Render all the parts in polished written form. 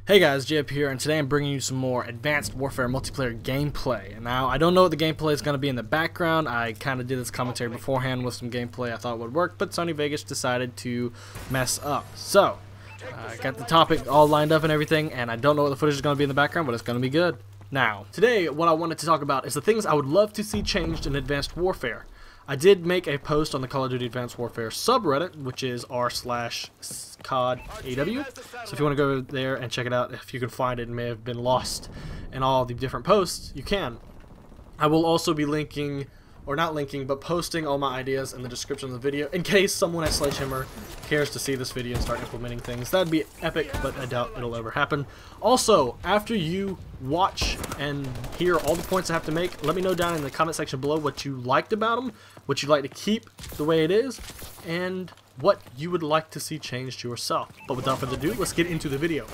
Hey guys, Jhub here, and today I'm bringing you some more Advanced Warfare multiplayer gameplay. And now, I don't know what the gameplay is going to be in the background. I kind of did this commentary beforehand with some gameplay I thought would work, but Sony Vegas decided to mess up. So, I got the topic all lined up and everything, and I don't know what the footage is going to be in the background, but it's going to be good. Now, today, what I wanted to talk about is the things I would love to see changed in Advanced Warfare. I did make a post on the Call of Duty Advanced Warfare subreddit, which is r/CODAW. So if you want to go there and check it out, if you can find it, it may have been lost in all the different posts, you can. I will also be linking, or not linking, but posting all my ideas in the description of the video in case someone at Sledgehammer cares to see this video and start implementing things. That'd be epic, but I doubt it'll ever happen. Also, after you watch and hear all the points I have to make, let me know down in the comment section below what you liked about them, what you'd like to keep the way it is, and what you would like to see changed yourself. But without further ado, let's get into the video.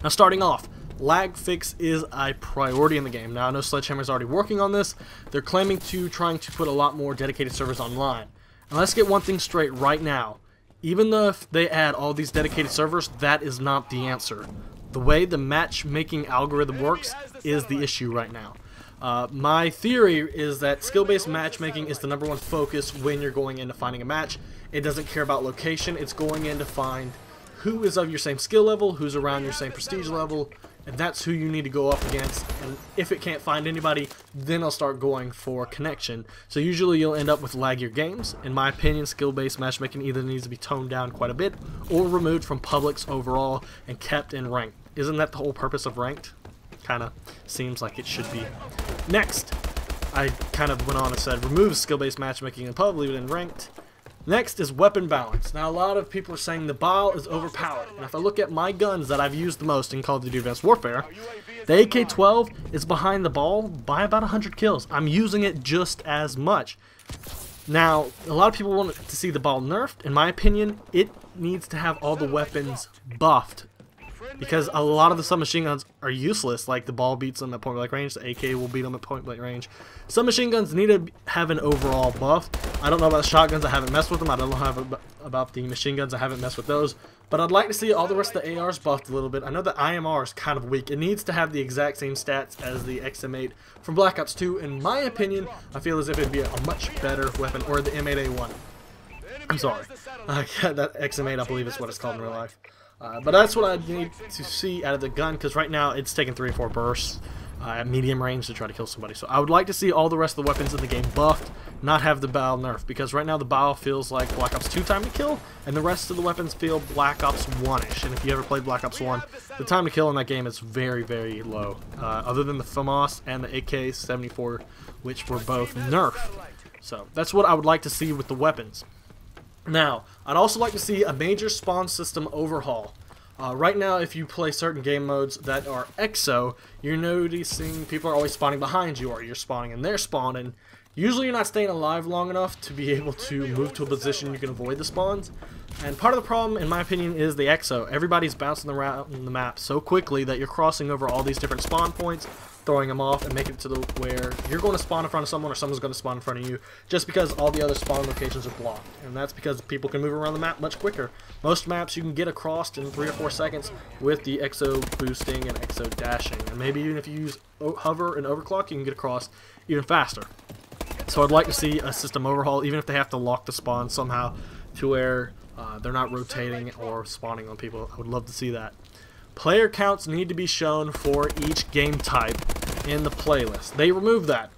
Now, starting off, lag fix is a priority in the game. Now, I know Sledgehammer is already working on this. They're trying to put a lot more dedicated servers online. And let's get one thing straight right now. Even though if they add all these dedicated servers, that is not the answer. The way the matchmaking algorithm works is the issue right now. My theory is that skill-based matchmaking is the #1 focus when you're going into finding a match. It doesn't care about location. It's going in to find who is of your same skill level, who's around your same prestige level, and that's who you need to go up against. And if it can't find anybody, then I'll start going for connection. So usually you'll end up with laggier games. In my opinion, skill-based matchmaking either needs to be toned down quite a bit or removed from publics overall and kept in ranked. Isn't that the whole purpose of ranked? Kinda seems like it should be. Next, I kind of went on and said remove skill-based matchmaking and public, leave it in ranked. Next is weapon balance. Now, a lot of people are saying the BAL is overpowered, and if I look at my guns that I've used the most in Call of Duty Advanced Warfare, the AK-12 is behind the BAL by about 100 kills. I'm using it just as much. Now, a lot of people want to see the BAL nerfed. In my opinion, it needs to have all the weapons buffed, because a lot of the submachine guns are useless. Like, the BAL beats them at point blank range, the AK will beat them at point blank range. Submachine guns need to have an overall buff. I don't know about the shotguns, I haven't messed with them. I don't know about the machine guns, I haven't messed with those. But I'd like to see all the rest of the ARs buffed a little bit. I know the IMR is kind of weak. It needs to have the exact same stats as the XM8 from Black Ops 2. In my opinion, I feel as if it'd be a much better weapon, or the M8A1. I'm sorry. That XM8, I believe is what it's called in real life. But that's what I need to see out of the gun, because right now it's taking 3 or 4 bursts at medium range to try to kill somebody. So I would like to see all the rest of the weapons in the game buffed, not have the BAL nerfed, because right now the BAL feels like Black Ops 2 time to kill, and the rest of the weapons feel Black Ops 1-ish. And if you ever played Black Ops 1, the time to kill in that game is very, very low, other than the FAMAS and the AK-74, which were both nerfed. So that's what I would like to see with the weapons. Now, I'd also like to see a major spawn system overhaul. Right now, if you play certain game modes that are EXO, you're noticing people are always spawning behind you, or you're spawning and they're spawning. Usually you're not staying alive long enough to be able to move to a position you can avoid the spawns. And part of the problem, in my opinion, is the EXO. Everybody's bouncing around the map so quickly that you're crossing over all these different spawn points, throwing them off, and making it to the where you're going to spawn in front of someone, or someone's going to spawn in front of you, just because all the other spawn locations are blocked. And that's because people can move around the map much quicker. Most maps you can get across in 3 or 4 seconds with the EXO boosting and EXO dashing. And maybe even if you use hover and overclock, you can get across even faster. So I'd like to see a system overhaul, even if they have to lock the spawn somehow to where they're not rotating or spawning on people. I would love to see that. Player counts need to be shown for each game type in the playlist. They removed that.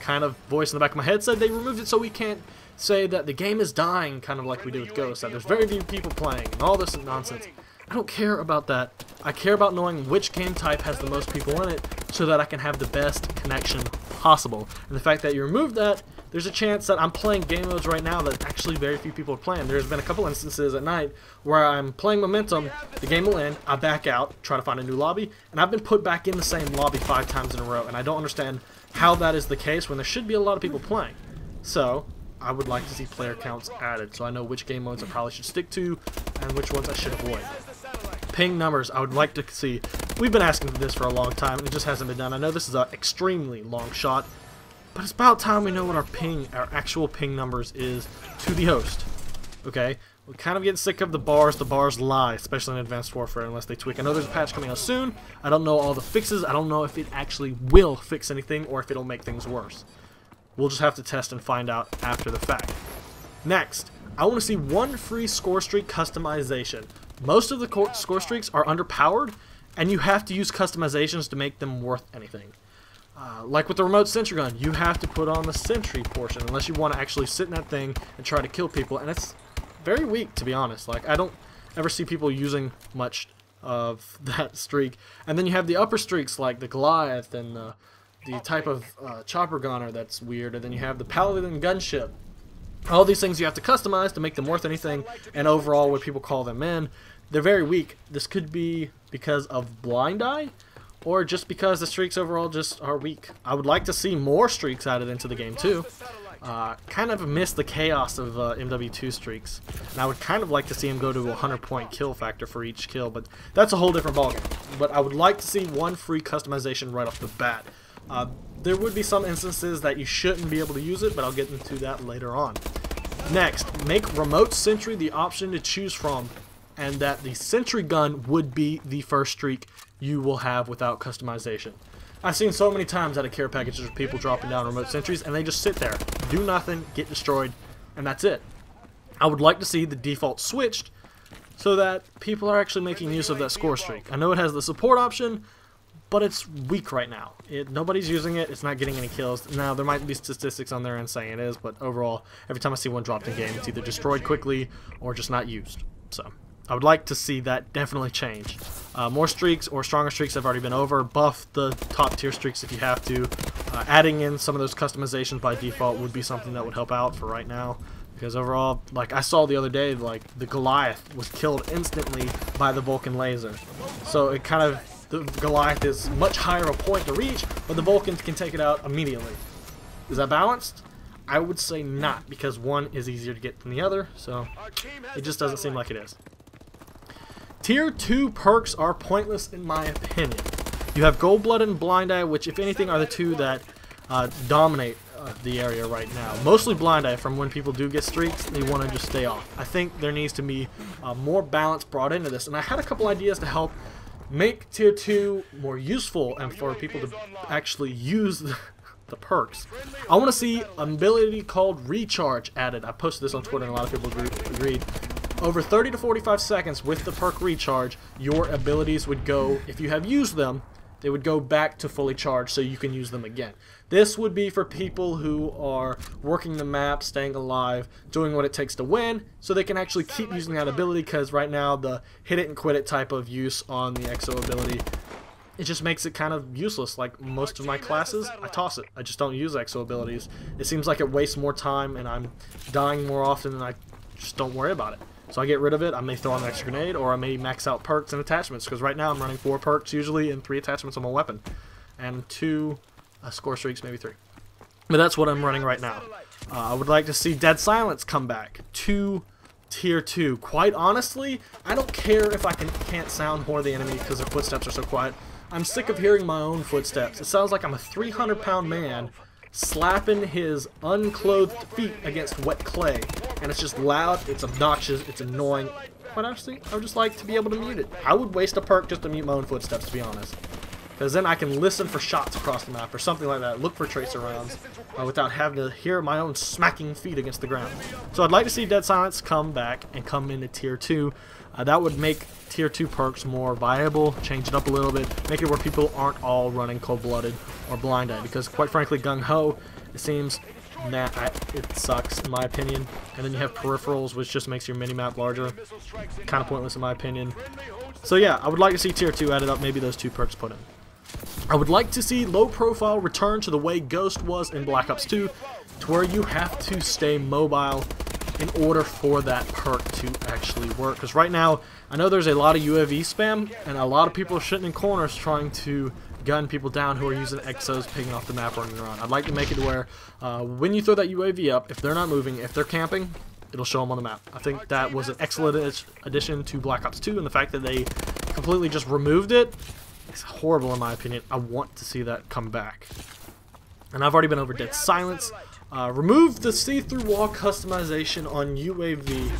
Kind of voice in the back of my head said they removed it so we can't say that the game is dying, kind of like we do with Ghost, that there's very few people playing and all this nonsense. I don't care about that. I care about knowing which game type has the most people in it so that I can have the best connection possible. And the fact that you removed that, there's a chance that I'm playing game modes right now that actually very few people are playing. There's been a couple instances at night where I'm playing Momentum, the game will end, I back out, try to find a new lobby, and I've been put back in the same lobby 5 times in a row, and I don't understand how that is the case when there should be a lot of people playing. So, I would like to see player counts added, so I know which game modes I probably should stick to and which ones I should avoid. Ping numbers, I would like to see. We've been asking for this for a long time, and it just hasn't been done. I know this is an extremely long shot, but it's about time we know what our actual ping numbers is to the host. Okay? We're kind of getting sick of the bars. The bars lie, especially in Advanced Warfare, unless they tweak. I know there's a patch coming out soon. I don't know all the fixes. I don't know if it actually will fix anything or if it'll make things worse. We'll just have to test and find out after the fact. Next, I want to see one free Scorestreak customization. Most of the Scorestreaks are underpowered, and you have to use customizations to make them worth anything. Like with the remote sentry gun, you have to put on the sentry portion unless you want to actually sit in that thing and try to kill people, and it's very weak, to be honest. Like, I don't ever see people using much of that streak. And then you have the upper streaks like the Goliath and the type of chopper gunner that's weird, and then you have the Paladin gunship. All these things you have to customize to make them worth anything, and overall what people call them in. They're very weak. This could be because of blind eye, or just because the streaks overall just are weak. I would like to see more streaks added into the game too. Kind of miss the chaos of MW2 streaks, and I would kind of like to see him go to a 100-point kill factor for each kill, but that's a whole different ballgame. But I would like to see one free customization right off the bat. There would be some instances that you shouldn't be able to use it, but I'll get into that later on. Next, make remote sentry the option to choose from, and that the sentry gun would be the first streak you will have without customization. I've seen so many times out of care packages of people dropping down remote sentries and they just sit there, do nothing, get destroyed, and that's it. I would like to see the default switched so that people are actually making use of that Scorestreak. I know it has the support option, but it's weak right now. Nobody's using it, it's not getting any kills. Now, there might be statistics on there and saying it is, but overall, every time I see one dropped in game, it's either destroyed quickly or just not used. So, I would like to see that definitely change. More streaks or stronger streaks have already been over. Buff the top tier streaks if you have to. Adding in some of those customizations by default would be something that would help out for right now. Because overall, like I saw the other day, like the Goliath was killed instantly by the Vulcan laser. So it kind of, the Goliath is much higher a point to reach, but the Vulcans can take it out immediately. Is that balanced? I would say not, because one is easier to get than the other, so it just doesn't seem like it is. Tier 2 perks are pointless in my opinion. You have Gold Blood and Blind Eye, which if anything are the two that dominate the area right now. Mostly Blind Eye from when people do get streaks, they want to just stay off. I think there needs to be more balance brought into this, and I had a couple ideas to help make Tier 2 more useful and for people to actually use the perks. I want to see an ability called Recharge added. I posted this on Twitter and a lot of people agreed. Over 30 to 45 seconds with the perk Recharge, your abilities would go, if you have used them, they would go back to fully charged so you can use them again. This would be for people who are working the map, staying alive, doing what it takes to win, so they can actually keep using that ability, because right now the hit it and quit it type of use on the EXO ability, it just makes it kind of useless. Like most of my classes, I toss it. I just don't use EXO abilities. It seems like it wastes more time and I'm dying more often and I just don't worry about it. So I get rid of it. I may throw on an extra grenade, or I may max out perks and attachments, because right now I'm running 4 perks usually and 3 attachments on my weapon. And 2 Scorestreaks, maybe 3. But that's what I'm running right now. I would like to see Dead Silence come back to Tier 2. Quite honestly, I don't care if I can't sound more the enemy because their footsteps are so quiet. I'm sick of hearing my own footsteps. It sounds like I'm a 300-pound man slapping his unclothed feet against wet clay, and it's just loud, it's obnoxious, it's annoying. Quite honestly, I would just like to be able to mute it. I would waste a perk just to mute my own footsteps, to be honest, because then I can listen for shots across the map or something like that, look for tracer rounds without having to hear my own smacking feet against the ground. So I'd like to see Dead Silence come back and come into Tier 2. That would make Tier 2 perks more viable, change it up a little bit, make it where people aren't all running Cold-Blooded or Blind Eye, because quite frankly, Gung Ho, it seems, it sucks in my opinion. And then you have Peripherals, which just makes your mini-map larger, kind of pointless in my opinion. So yeah, I would like to see Tier 2 added up, maybe those 2 perks put in. I would like to see Low Profile return to the way Ghost was in Black Ops 2, to where you have to stay mobile in order for that perk to actually work. Because right now, I know there's a lot of UAV spam, and a lot of people are sitting in corners trying to gun people down who are using exos, picking off the map, running around. I'd like to make it to where when you throw that UAV up, if they're not moving, if they're camping, it'll show them on the map. I think that was an excellent addition to Black Ops 2, and the fact that they completely just removed it is horrible in my opinion. I want to see that come back. And I've already been over Dead Silence. Remove the see-through wall customization on UAV.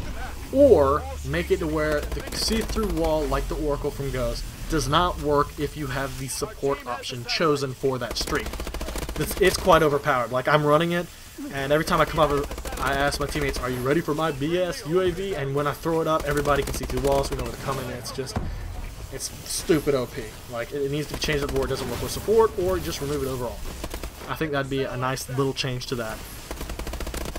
or make it to where the see-through wall, like the Oracle from Ghost, does not work if you have the support option chosen for that streak. It's quite overpowered. Like, I'm running it, and every time I come up, I ask my teammates, "Are you ready for my BS UAV?" And when I throw it up, everybody can see through walls. We know where they're coming. It's stupid OP. Like, it needs to be changed up where it doesn't work with support, or just remove it overall. I think that'd be a nice little change to that.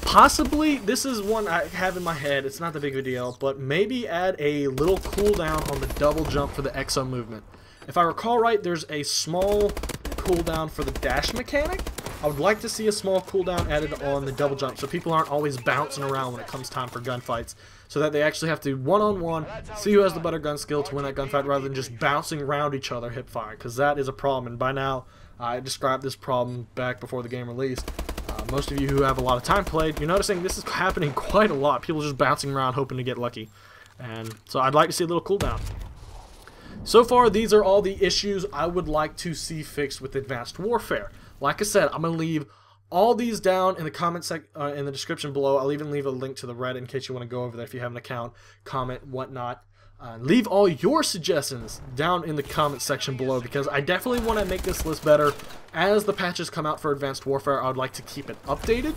Possibly, this is one I have in my head. It's not the big of a deal, but maybe add a little cooldown on the double jump for the exo movement. If I recall right, there's a small cooldown for the dash mechanic. I would like to see a small cooldown added on the double jump so people aren't always bouncing around when it comes time for gunfights, so that they actually have to one-on-one see who has the better gun skill to win that gunfight rather than just bouncing around each other hip fire, because that is a problem. And by now, I described this problem back before the game released. Most of you who have a lot of time played, you're noticing this is happening quite a lot. People just bouncing around hoping to get lucky. And so I'd like to see a little cooldown. So far, these are all the issues I would like to see fixed with Advanced Warfare. Like I said, I'm going to leave all these down in the comment in the description below. I'll even leave a link to the Reddit in case you want to go over there if you have an account, comment, whatnot. Leave all your suggestions down in the comment section below, because I definitely want to make this list better. As the patches come out for Advanced Warfare, I would like to keep it updated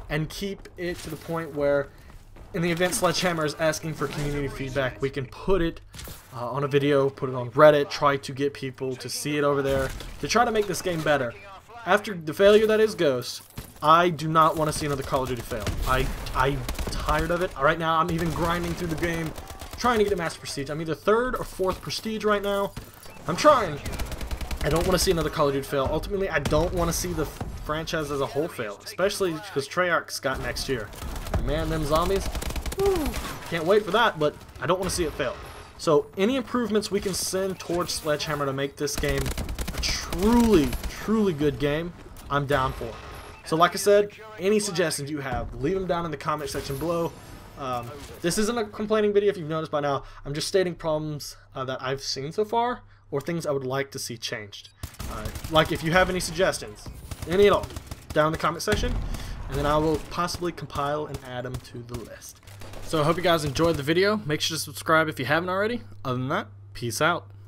and keep it to the point where in the event Sledgehammer is asking for community feedback, we can put it on a video, put it on Reddit, try to get people to see it over there, to try to make this game better. After the failure that is Ghost, I do not want to see another Call of Duty fail. I'm tired of it. Right now, I'm even grinding through the game, trying to get a Master Prestige. I'm either 3rd or 4th Prestige right now. I'm trying. I don't want to see another Call of Duty fail. Ultimately, I don't want to see the franchise as a whole fail, especially because Treyarch's got next year. Man, them zombies, woo, can't wait for that, but I don't want to see it fail. So any improvements we can send towards Sledgehammer to make this game a truly good game, I'm down for. So like I said, any suggestions you have, leave them down in the comment section below. This isn't a complaining video if you've noticed by now. I'm just stating problems that I've seen so far, or things I would like to see changed. Like if you have any suggestions, any at all, down in the comment section, and then I will possibly compile and add them to the list. So I hope you guys enjoyed the video. Make sure to subscribe if you haven't already. Other than that, peace out.